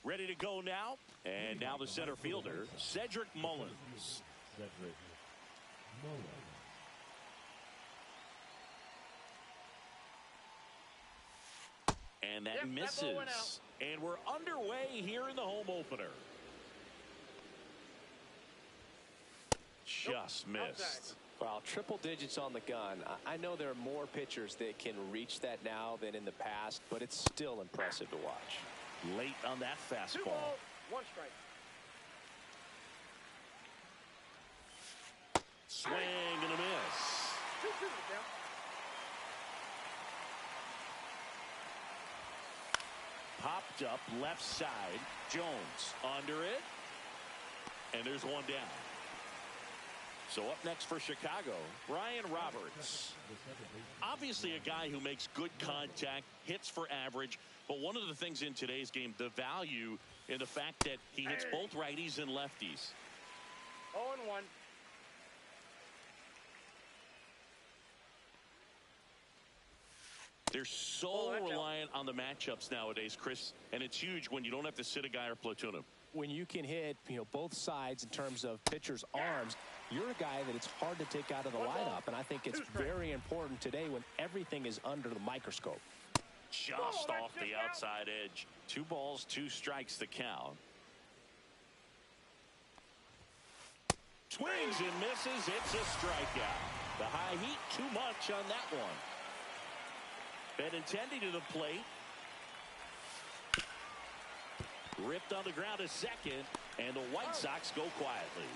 Ready to go now. And now the center fielder, Cedric Mullins. And that misses. And we're underway here in the home opener. Just missed. Well, triple digits on the gun. I know there are more pitchers that can reach that now than in the past, but it's still impressive to watch. Late on that fastball. 2 balls, 1 strike. Swing and a miss. 2-2 down. Popped up left side. Jones under it. And there's one down. So up next for Chicago, Ryan Roberts. Obviously a guy who makes good contact, hits for average. But one of the things in today's game, the value in the fact that he hits both righties and lefties. 0-1. They're so reliant on the matchups nowadays, Chris, and it's huge when you don't have to sit a guy or platoon him. When you can hit, both sides in terms of pitchers' arms, you're a guy that it's hard to take out of the lineup, and I think it's very important today when everything is under the microscope. Just off the outside edge. 2 balls, 2 strikes the count. Swings and misses. It's a strikeout. The high heat, too much on that one. Benintendi to the plate. Ripped on the ground a second, and the White Sox go quietly.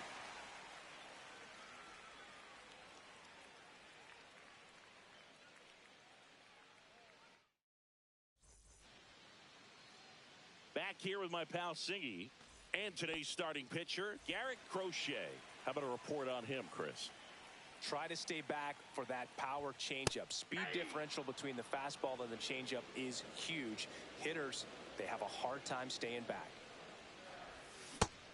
Back here with my pal Singy and today's starting pitcher, Garrett Crochet. How about a report on him, Chris? Try to stay back for that power changeup. Speed differential between the fastball and the changeup is huge. Hitters, they have a hard time staying back.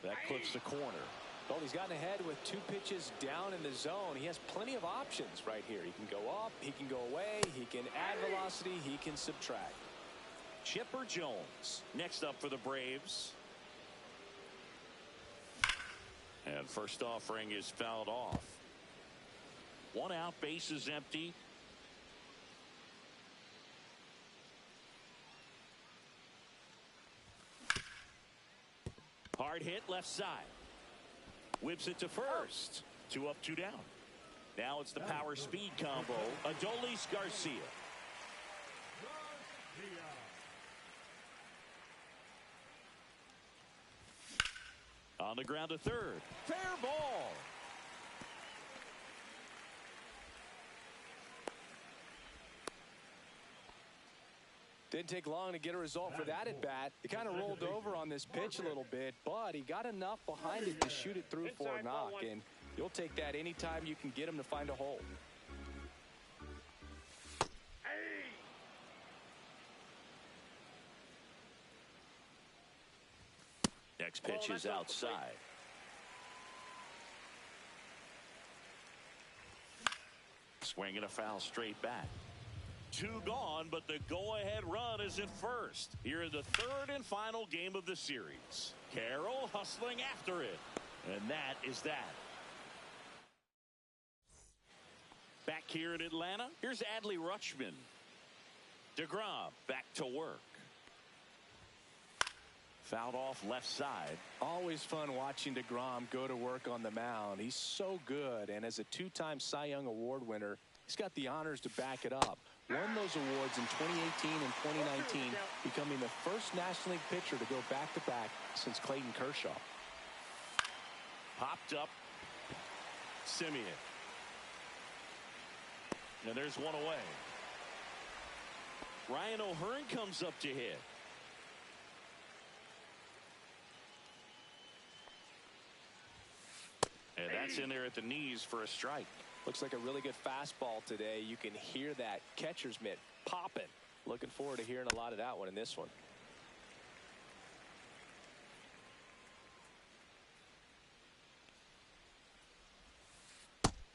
That clips the corner. Well, he's gotten ahead with 2 pitches down in the zone. He has plenty of options right here. He can go up, he can go away, he can add velocity, he can subtract. Chipper Jones next up for the Braves. And first offering is fouled off. 1 out, base is empty. Hard hit left side. Whips it to first. 2 up, 2 down. Now it's the power speed combo. Adolis Garcia. On the ground to third. Fair ball. Didn't take long to get a result for that at bat. He kind of rolled over on this pitch a little bit, but he got enough behind it to shoot it through for a knock, and you'll take that anytime you can get him to find a hole. Next pitch is outside. Swing and a foul straight back. 2 gone, but the go-ahead run is at first. Here in the 3rd and final game of the series. Carroll hustling after it. And that is that. Back here in Atlanta, here's Adley Rutschman. DeGrom back to work. Fouled off left side. Always fun watching DeGrom go to work on the mound. He's so good, and as a 2-time Cy Young Award winner, he's got the honors to back it up. Won those awards in 2018 and 2019, becoming the first National League pitcher to go back-to-back since Clayton Kershaw. Popped up. Simeon. And there's one away. Ryan O'Hearn comes up to hit. And that's in there at the knees for a strike. Looks like a really good fastball today. You can hear that catcher's mitt popping. Looking forward to hearing a lot of that one in this one.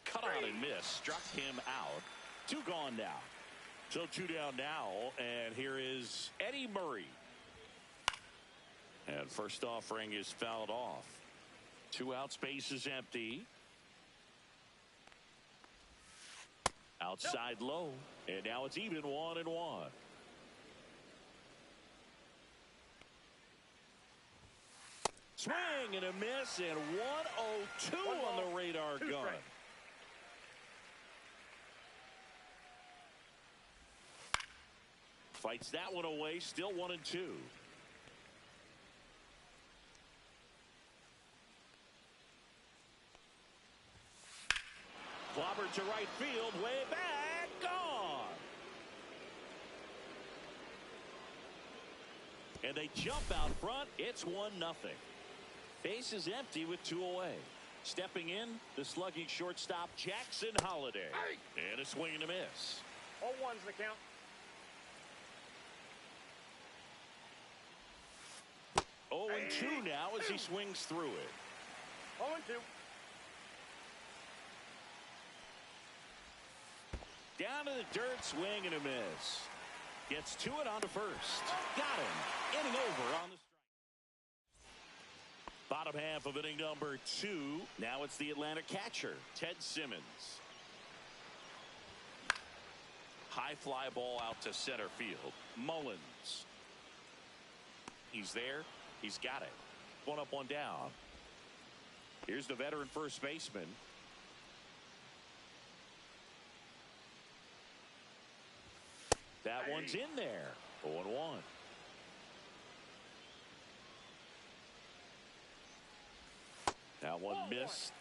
Cut on and miss. Struck him out. 2 gone now. So 2 down now. And here is Eddie Murray. And first offering is fouled off. 2 out, space is empty. Outside low. And now it's even 1-1. Swing and a miss, and 102 on the radar gun. Fights that one away, still 1-2. Clobbered to right field, way back, gone. And they jump out front. It's 1-0. Base is empty with 2 away. Stepping in, the slugging shortstop, Jackson Holiday. And a swing and a miss. 0-1's the count. 0-2 now as he swings through it. 0-2. Down to the dirt, swing and a miss. Gets to it on to first. Got him. Inning over on the strike. Bottom half of inning number 2. Now it's the Atlanta catcher, Ted Simmons. High fly ball out to center field. Mullins. He's there. He's got it. 1 up, 1 down. Here's the veteran first baseman. That one's in there. 0-1. That one missed.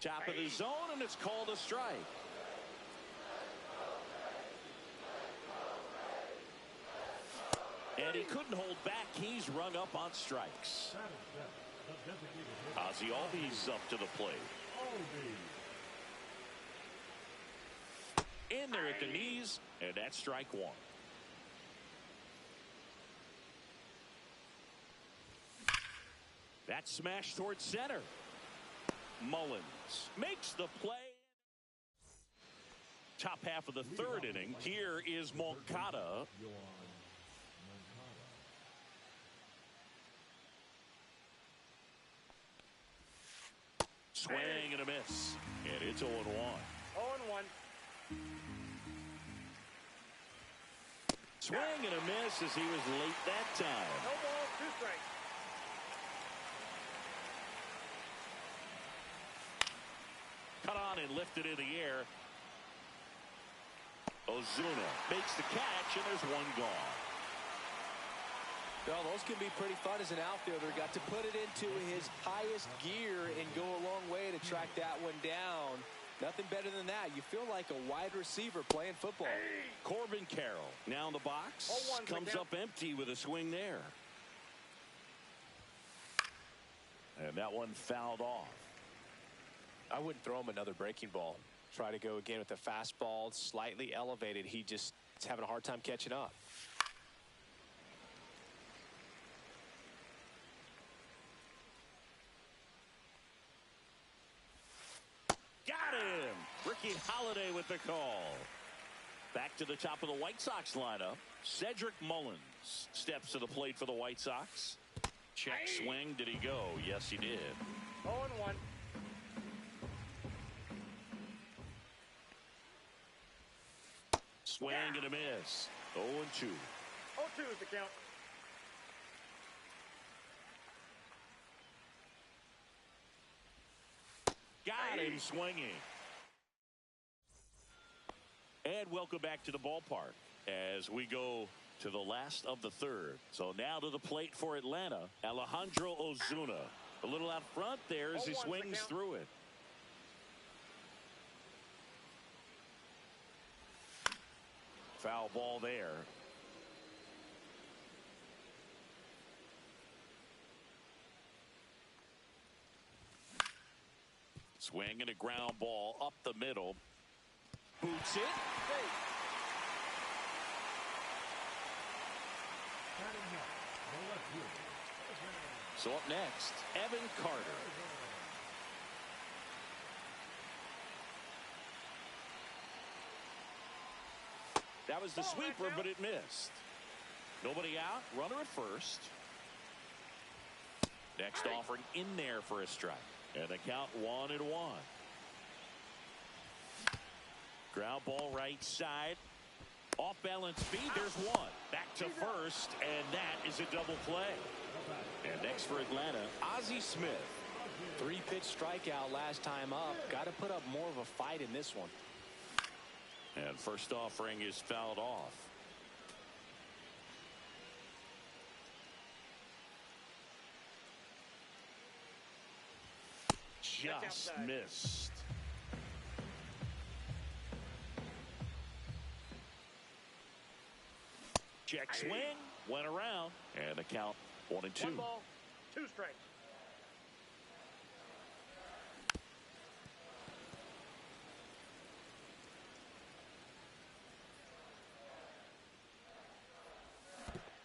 Top of the zone, and it's called a strike. And he couldn't hold back. He's rung up on strikes. Ozzie Albies up to the plate. In there at the knees, and that's strike 1. That smash towards center. Mullins makes the play. Top half of the 3rd inning. Here is Moncada. Swing and a miss. And it's 0-1. 0-1. Swing and a miss as he was late that time. No ball, 2 strikes. Cut on and lifted in the air. Ozuna makes the catch, and there's 1 gone. Well, those can be pretty fun as an outfielder. Got to put it into his highest gear and go a long way to track that one down. Nothing better than that. You feel like a wide receiver playing football. Corbin Carroll now in the box. Comes up empty with a swing there. And that one fouled off. I wouldn't throw him another breaking ball. Try to go again with the fastball, slightly elevated. He just is having a hard time catching up. Got him! Ricky Holiday with the call. Back to the top of the White Sox lineup. Cedric Mullins steps to the plate for the White Sox. Check swing. Did he go? Yes, he did. 0-1. Swing and a miss. 0-2. 0-2 is the count. Got him swinging. And welcome back to the ballpark as we go to the last of the 3rd. So now to the plate for Atlanta, Alejandro Ozuna. A little out front there as he swings through it. Foul ball there. Swing and a ground ball up the middle. Boots it. So up next, Evan Carter. That was the sweeper, but it missed. Nobody out. Runner at first. Next offering in there for a strike. And the count 1-1. Ground ball right side. Off balance speed. There's one. Back to first. And that is a double play. And next for Atlanta, Ozzie Smith. 3-pitch strikeout last time up. Got to put up more of a fight in this one. And first offering is fouled off. Just missed. Check swing. Went around. And the count 1-2. 1 ball, 2 strikes.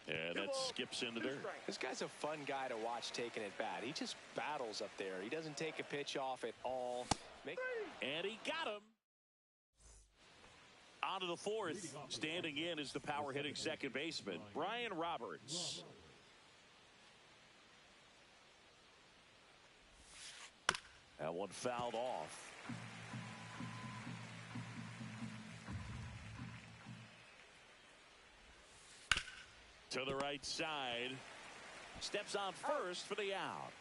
And that skips into dirt. This guy's a fun guy to watch taking at bat. He just battles up there. He doesn't take a pitch off at all. And he got him. On to the fourth. Standing in is the power hitting second baseman, Brian Roberts. That one fouled off. To the right side. Steps on first for the out.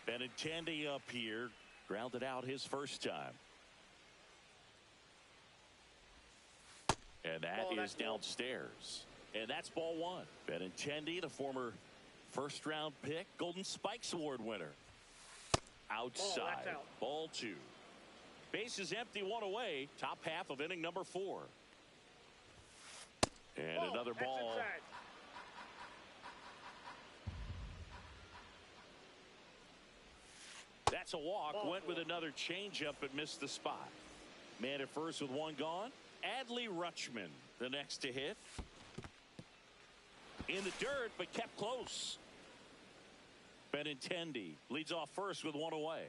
Benintendi up here. Grounded out his first time. And that is downstairs. And that's ball 1. Benintendi, the former first-round pick, Golden Spikes Award winner. Outside. Ball 2. Base is empty, 1 away. Top half of inning number 4. And another ball. That's a walk. Went with another changeup but missed the spot. Man at first with 1 gone. Adley Rutschman, the next to hit. In the dirt, but kept close. Benintendi leads off first with 1 away.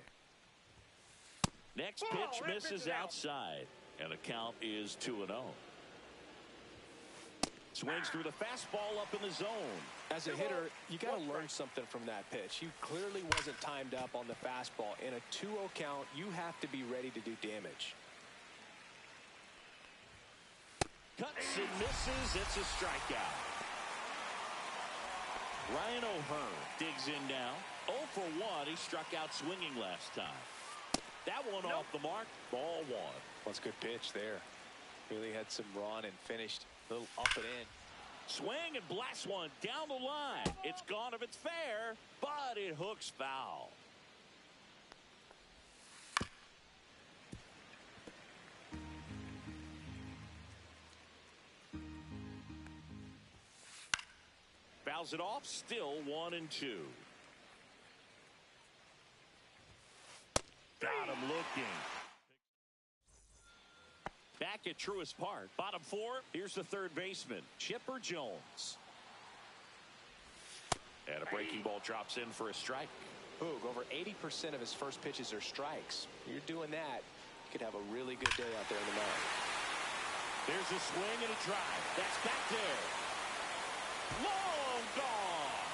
Next pitch misses outside. And the count is 2-0. Swings through the fastball up in the zone. As a hitter, you got to learn something from that pitch. He clearly wasn't timed up on the fastball. In a 2-0 count, you have to be ready to do damage. Cuts and misses. It's a strikeout. Ryan O'Hearn digs in now. 0 for 1. He struck out swinging last time. That one off the mark. Ball 1. That's a good pitch there. Really had some run and finished a little up and in. Swing and blast one down the line. It's gone if it's fair, but it hooks foul. Fouls it off, still 1-2. Got him looking. Back at Truist Park. Bottom 4. Here's the third baseman, Chipper Jones. And a breaking ball drops in for a strike. Boog, over 80% of his first pitches are strikes. You're doing that, you could have a really good day out there in the mound. There's a swing and a drive. That's back there. Long gone.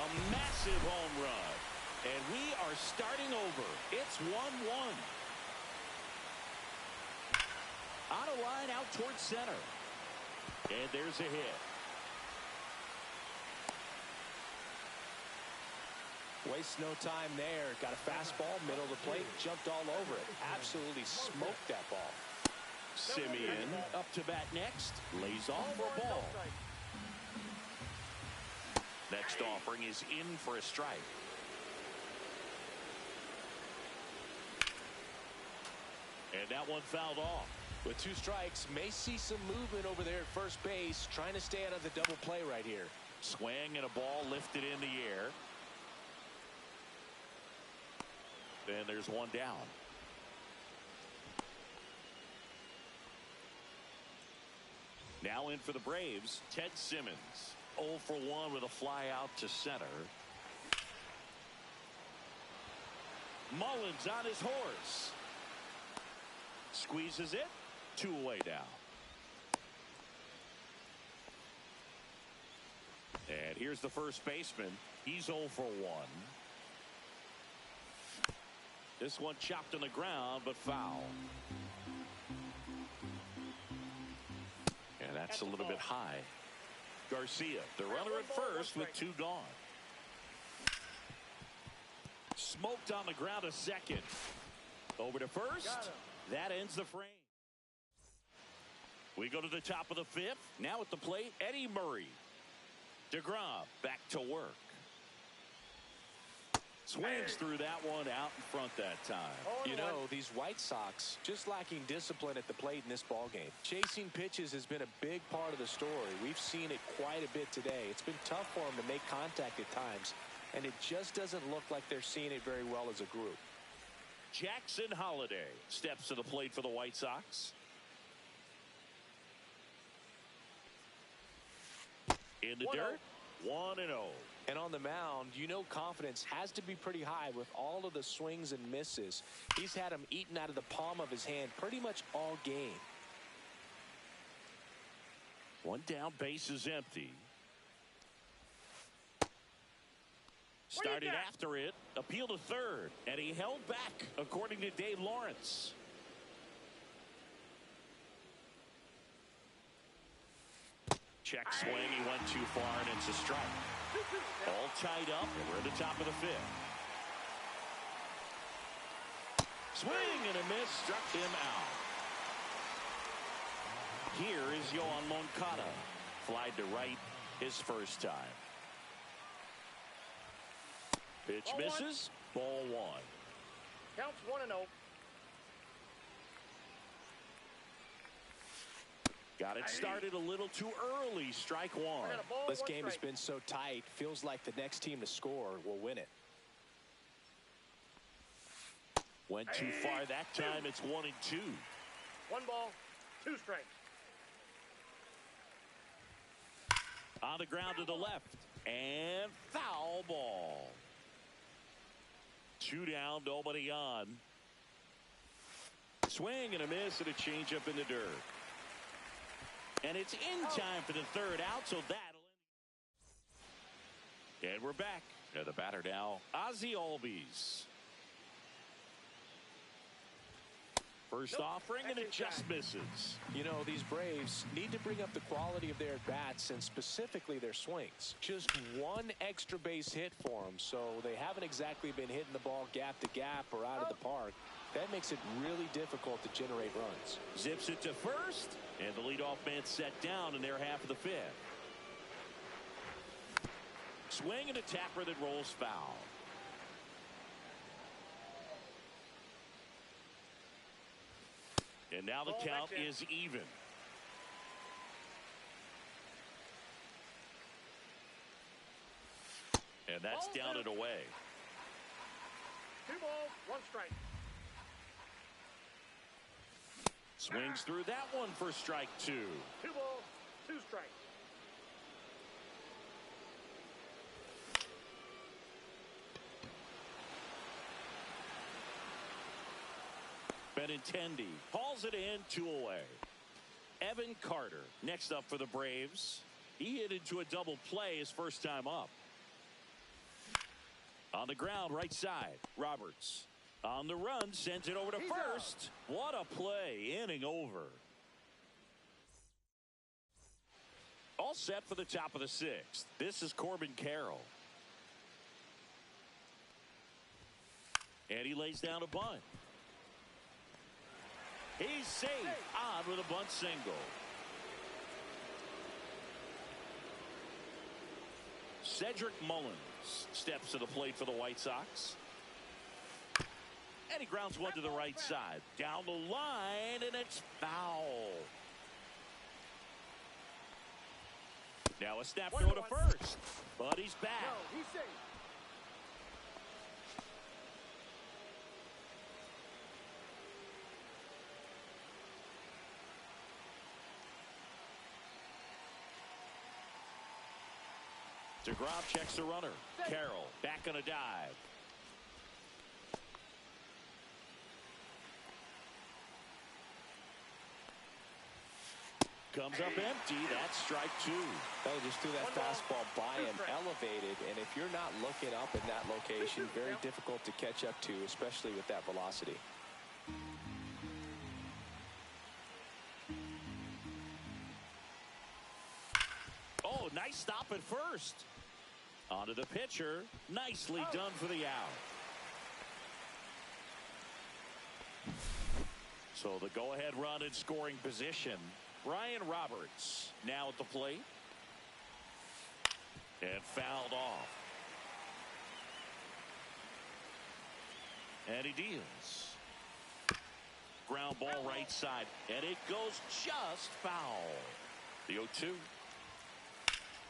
A massive home run. And we are starting over. It's 1-1. On a line out towards center. And there's a hit. Wastes no time there. Got a fastball, middle of the plate, jumped all over it. Absolutely smoked that ball. Simeon up to bat next. Lays off for a ball. Next offering is in for a strike. And that one fouled off. With 2 strikes, may see some movement over there at first base, trying to stay out of the double play right here. Swing and a ball lifted in the air. Then there's one down. Now in for the Braves, Ted Simmons. 0 for 1 with a fly out to center. Mullins on his horse. Squeezes it. 2 away now. Here's the first baseman. He's 0 for 1. This one chopped on the ground, but foul. And that's a little bit high. Garcia, the runner at first with 2 gone. Smoked on the ground a second. Over to first. That ends the frame. We go to the top of the 5th. Now at the plate, Eddie Murray. DeGrom back to work. Swings through that one out in front that time. You know, these White Sox just lacking discipline at the plate in this ballgame. Chasing pitches has been a big part of the story. We've seen it quite a bit today. It's been tough for them to make contact at times, and it just doesn't look like they're seeing it very well as a group. Jackson Holliday steps to the plate for the White Sox. In the dirt, 1-0. And on the mound, you know confidence has to be pretty high with all of the swings and misses. He's had them eaten out of the palm of his hand pretty much all game. 1 down, base is empty. Started after it, appeal to third, and he held back, according to Dave Lawrence. Check swing, he went too far, and it's a strike. All tied up, and we're at the top of the 5th. Swing and a miss, struck him out. Here is Yohan Moncada. Flied to right his first time. Pitch misses, ball 1. Counts 1-0. Got it started a little too early. Strike 1. This game has been so tight. Feels like the next team to score will win it. Went too far that time. It's 1-2. 1 ball, 2 strikes. On the ground to the left. And foul ball. 2 down, nobody on. Swing and a miss and a changeup in the dirt. And it's in time for the 3rd out, so that'll end. And we're back. The batter now, Ozzie Albies. First offering, and it just misses. You know, these Braves need to bring up the quality of their at-bats and specifically their swings. Just 1 extra base hit for them, so they haven't exactly been hitting the ball gap to gap or out of the park. That makes it really difficult to generate runs. Zips it to first, and the leadoff man set down in their half of the 5th. Swing and a tapper that rolls foul. And now the count is even. And that's down and away. 2 balls, 1 strike. Swings through that one for strike 2. 2 balls, 2 strikes. Benintendi hauls it in, 2 away. Evan Carter next up for the Braves. He hit into a double play his first time up. On the ground, right side, Roberts. On the run, sends it over to first. What a play, inning over. All set for the top of the 6th. This is Corbin Carroll. And he lays down a bunt. He's safe on with a bunt single. Cedric Mullins steps to the plate for the White Sox. And he grounds one to the right side. Down the line, and it's foul. Now a snap throw to first. But he's back. No, he's safe. DeGrom checks the runner. Carroll back on a dive. comes up empty. That's strike two. They just threw that fastball by him, elevated, and if you're not looking up in that location, very difficult to catch up to, especially with that velocity. Oh, nice stop at first. Onto the pitcher. Nicely done for the out. So the go-ahead run in scoring position. Ryan Roberts now at the plate. And fouled off. And he deals. Ground ball right side. And it goes just foul. The 0-2.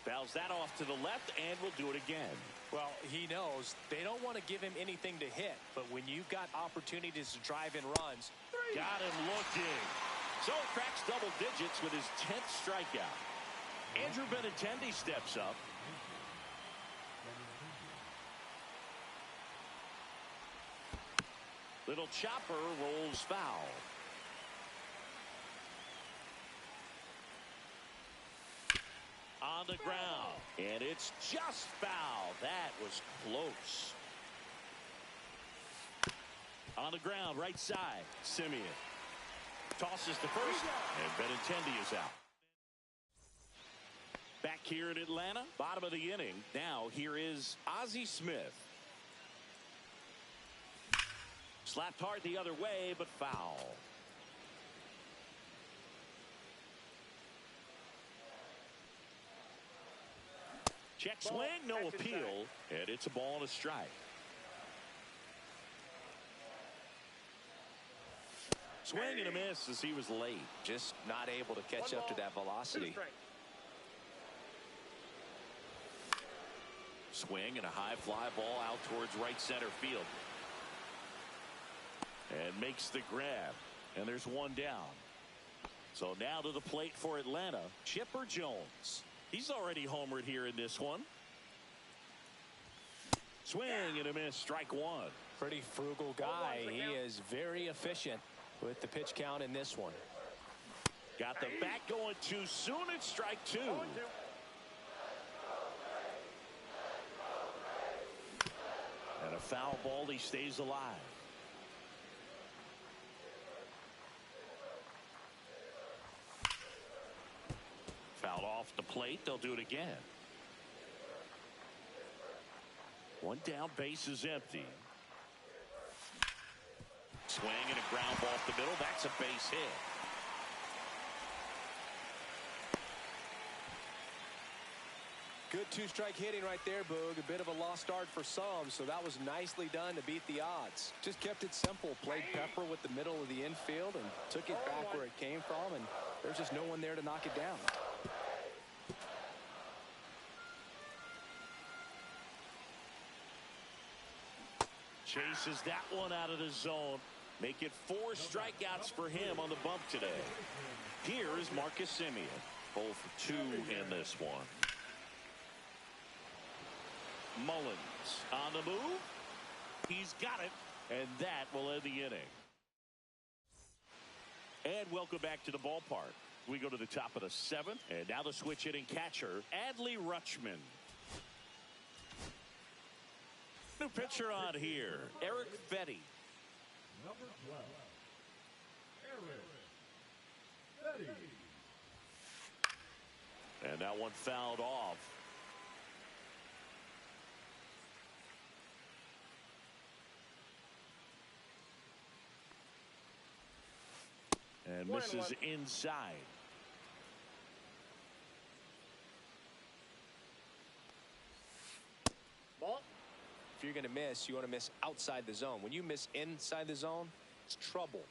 Fouls that off to the left and will do it again. Well, he knows they don't want to give him anything to hit, but when you've got opportunities to drive in runs. Got him looking. So cracks double digits with his 10th strikeout. Andrew Benintendi steps up. Little chopper rolls foul. On the ground. And it's just foul. That was close. On the ground, right side. Simeon tosses to first, and Benintendi is out. Back here in Atlanta, bottom of the inning. Now here is Ozzie Smith. Slapped hard the other way, but foul. Check swing, no appeal, and it's a ball and a strike. Swing and a miss as he was late. Just not able to catch up to that velocity. Swing and a high fly ball out towards right center field. And makes the grab. And there's one down. So now to the plate for Atlanta, Chipper Jones. He's already homered here in this one. Swing and a miss, strike one. Pretty frugal guy. He is very efficient with the pitch count in this one. Got the bat going too soon. It's strike two. And a foul ball. He stays alive. Fouled off the plate. They'll do it again. One down, base is empty. Swing and a ground ball off the middle. That's a base hit. Good two-strike hitting right there, Boog. A bit of a lost start for some, so that was nicely done to beat the odds. Just kept it simple. Played pepper with the middle of the infield and took it back where it came from, and there's just no one there to knock it down. Chases that one out of the zone. Make it 4 strikeouts for him on the bump today. Here is Marcus Simeon. 0 for 2 in this one. Mullins on the move. He's got it. And that will end the inning. And welcome back to the ballpark. We go to the top of the 7th. And now the switch hitting catcher, Adley Rutschman. New pitcher on here, Eric Fetty. Number 12, Eric Fetty. And that one fouled off. And misses inside. Ball. If you're going to miss, you want to miss outside the zone. When you miss inside the zone, it's trouble.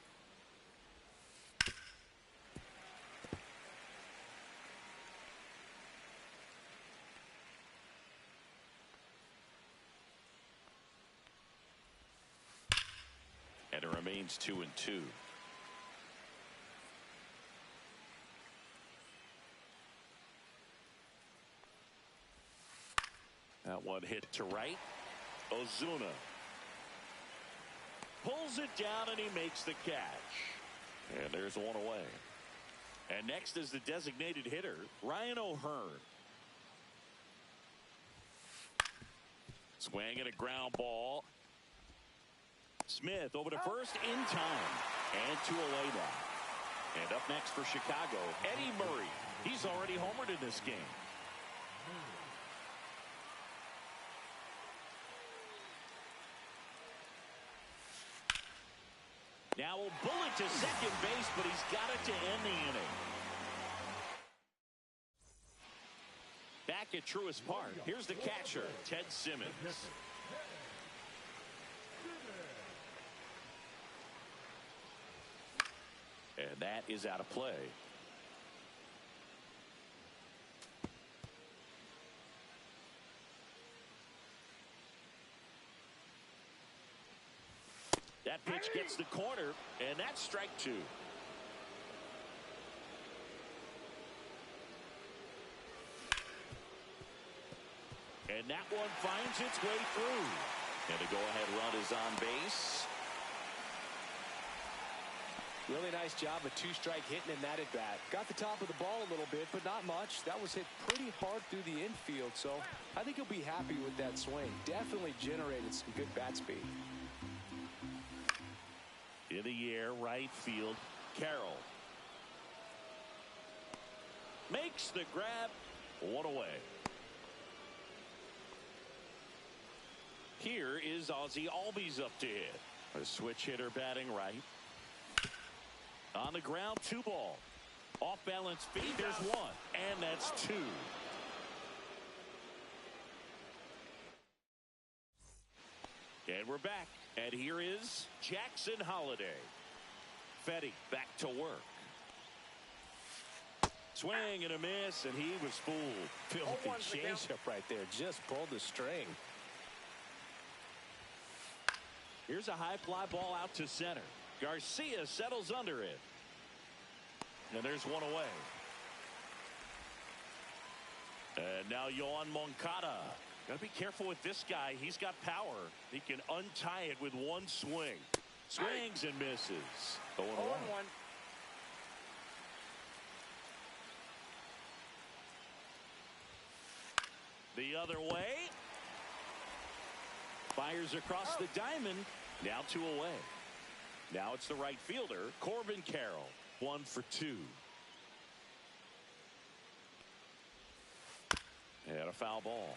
And it remains 2-2. That one hit to right. Ozuna pulls it down and he makes the catch. And there's one away. And next is the designated hitter, Ryan O'Hearn. Swing and a ground ball. Smith over to first in time. And 2 away now. And up next for Chicago, Eddie Murray. He's already homered in this game. Now a bullet to second base, but he's got it to end the inning. Back at Truist Park, here's the catcher, Ted Simmons. And that is out of play. That pitch gets the corner, and that's strike 2. And that one finds its way through. And the go-ahead run is on base. Really nice job of 2-strike hitting in that at bat. Got the top of the ball a little bit, but not much. That was hit pretty hard through the infield, so I think he'll be happy with that swing. Definitely generated some good bat speed. In the air, right field, Carroll. Makes the grab. 1 away. Here is Ozzie Albies up to hit. A switch hitter batting right. On the ground, 2 ball. Off balance feed, there's 1. And that's 2. And we're back. And here is Jackson Holiday. Fetty back to work. Swing and a miss, and he was fooled. Filthy changeup right there. Just pulled the string. Here's a high fly ball out to center. Garcia settles under it. And there's 1 away. And now Yoan Moncada. Got to be careful with this guy. He's got power. He can untie it with 1 swing. Swings and misses. 0-1. The other way. Fires across the diamond. Now 2 away. Now it's the right fielder, Corbin Carroll. 1 for 2. And a foul ball.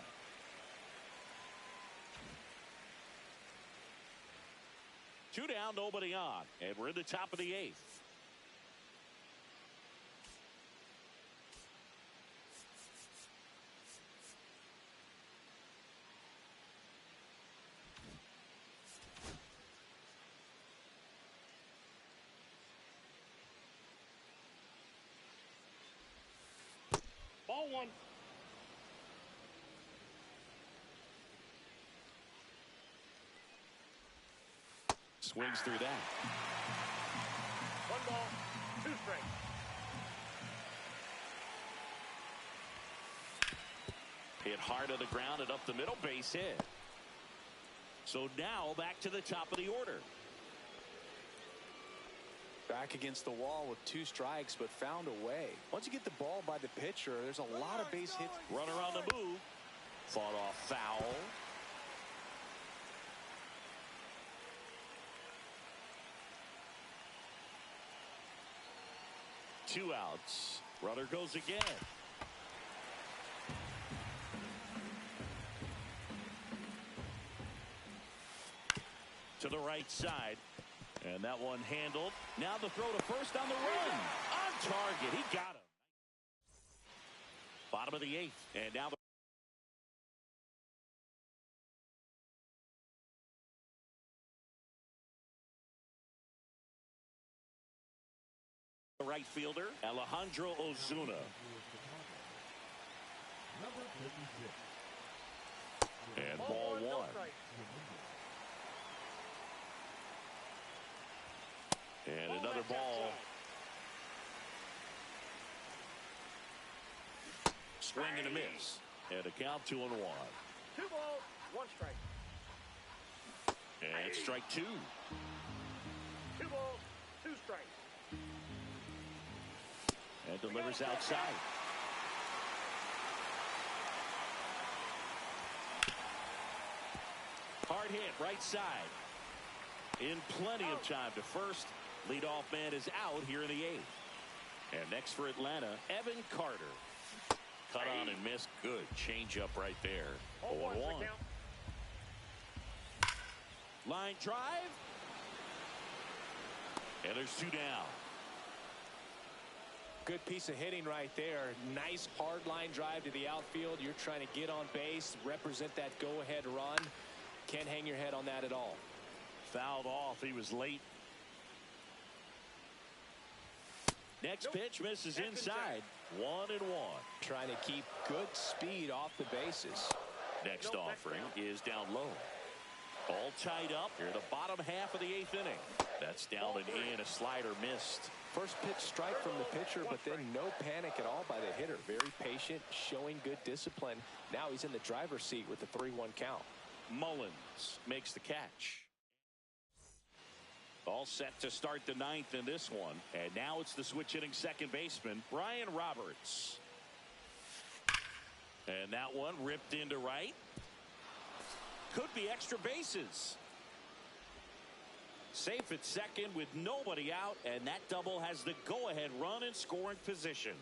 Two down, nobody on. And we're in the top of the 8th. Ball 1. Swings through that. 1 ball, 2 strikes. Hit hard on the ground and up the middle, base hit. So now back to the top of the order. Back against the wall with 2 strikes, but found a way. Once you get the ball by the pitcher, there's a lot of base hits. Runner on the move. Fought off foul. Two outs. Runner goes again. To the right side. And that one handled. Now the throw to first on the run. On target. He got him. Bottom of the 8th. And now the right fielder, Alejandro Ozuna. And ball 1. And another ball. Swing and a miss. And a count 2-1. 2 balls, 1 strike. And strike 2. 2 balls, 2 strikes. And delivers outside. Hard hit, right side. In plenty of time to first. Leadoff man is out here in the 8th. And next for Atlanta, Evan Carter. Cut on and missed. Good changeup right there. 0-1. Line drive. And there's 2 down. Good piece of hitting right there. Nice hard line drive to the outfield. You're trying to get on base, represent that go-ahead run. Can't hang your head on that at all. Fouled off. He was late. Next pitch misses inside. 1-1. Trying to keep good speed off the bases. Next offering is down low. All tied up here, the bottom half of the 8th inning. That's down and in. A slider missed. First pitch strike from the pitcher, but then no panic at all by the hitter. Very patient, showing good discipline. Now he's in the driver's seat with the 3-1 count. Mullins makes the catch. All set to start the 9th in this one. And now it's the switch hitting second baseman, Brian Roberts. And that one ripped into right. Could be extra bases. Safe at second with nobody out, and that double has the go-ahead run in scoring position.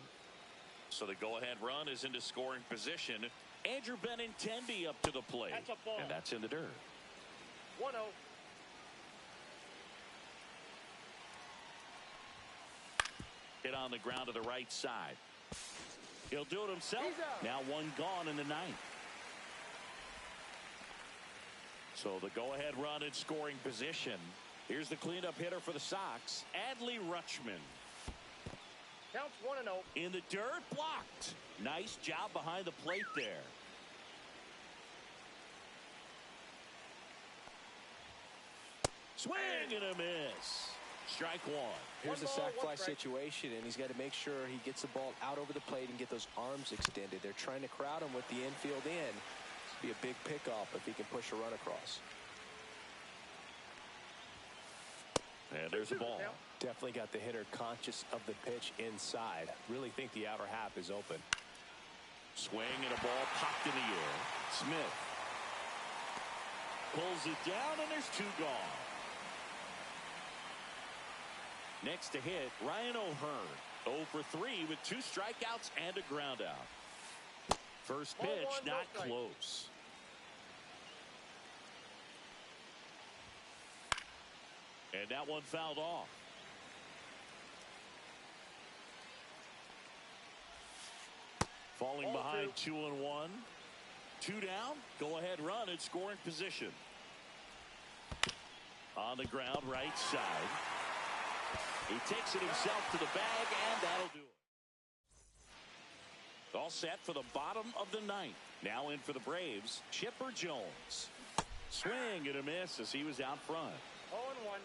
So the go-ahead run is into scoring position. Andrew Benintendi up to the plate. That's a ball. And that's in the dirt. 1-0. Hit on the ground to the right side. He'll do it himself. Now 1 gone in the 9th. So the go-ahead run in scoring position. Here's the cleanup hitter for the Sox, Adley Rutschman. Counts 1-0. In the dirt, blocked. Nice job behind the plate there. Swing and a miss. Strike 1. Here's a sac fly situation, and he's got to make sure he gets the ball out over the plate and get those arms extended. They're trying to crowd him with the infield in. Be a big pickoff if he can push a run across. And there's a ball. Definitely got the hitter conscious of the pitch inside. Really think the outer half is open. Swing and a ball popped in the air. Smith pulls it down, and there's 2 gone. Next to hit, Ryan O'Hearn. 0 for 3 with 2 strikeouts and a ground out. First pitch, not close. And that one fouled off. Falling behind 2-1. 2 down. Go ahead run in scoring position. On the ground, right side. He takes it himself to the bag, and that'll do it. All set for the bottom of the 9th. Now in for the Braves, Chipper Jones. Swing and a miss as he was out front. 0-1.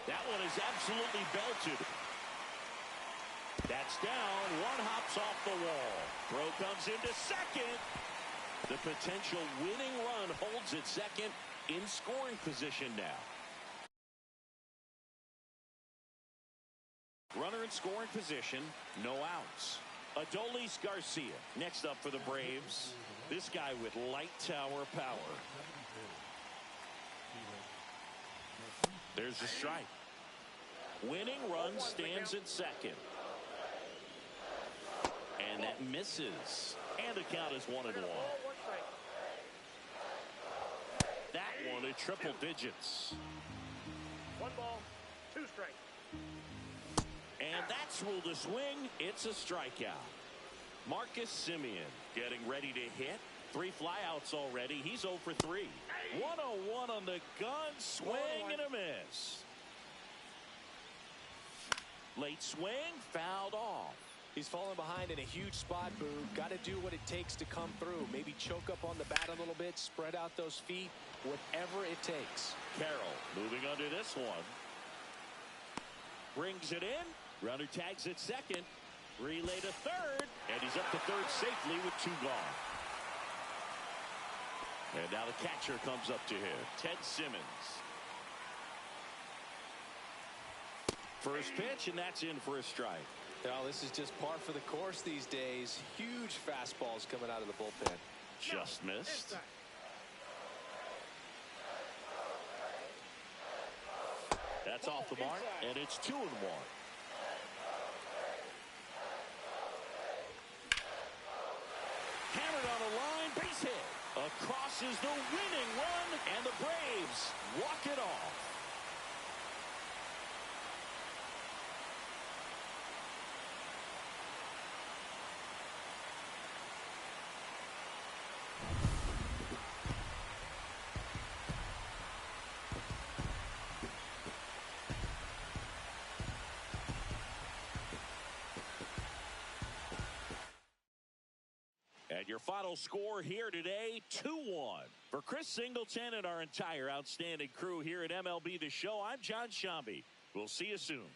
That one is absolutely belted. That's down. 1 hops off the wall. Throw comes into second. The potential winning run holds at second in scoring position now. Runner in scoring position, no outs. Adolis Garcia next up for the Braves. This guy with light tower power. There's a strike. Winning run stands at second. And that misses. And the count is 1-1. That one at triple digits. 1 ball, 2 strikes. And that's ruled a swing. It's a strikeout. Marcus Semien getting ready to hit. 3 flyouts already. He's 0 for 3. 1-0-1 on the gun. Swing and a miss. Late swing, fouled off. He's falling behind in a huge spot, Boo. Got to do what it takes to come through. Maybe choke up on the bat a little bit, spread out those feet, whatever it takes. Carroll moving under this one. Brings it in. Runner tags at second. Relay to third. And he's up to third safely with 2 gone. And now the catcher comes up to him. Ted Simmons. First pitch, and that's in for a strike. Now, this is just par for the course these days. Huge fastballs coming out of the bullpen. Just missed. That's off the mark, and it's 2-1. Hammered on the line, base hit. Across is the winning run, and the Braves walk it off. And your final score here today, 2-1. For Chris Singleton and our entire outstanding crew here at MLB The Show, I'm John Shambi. We'll see you soon.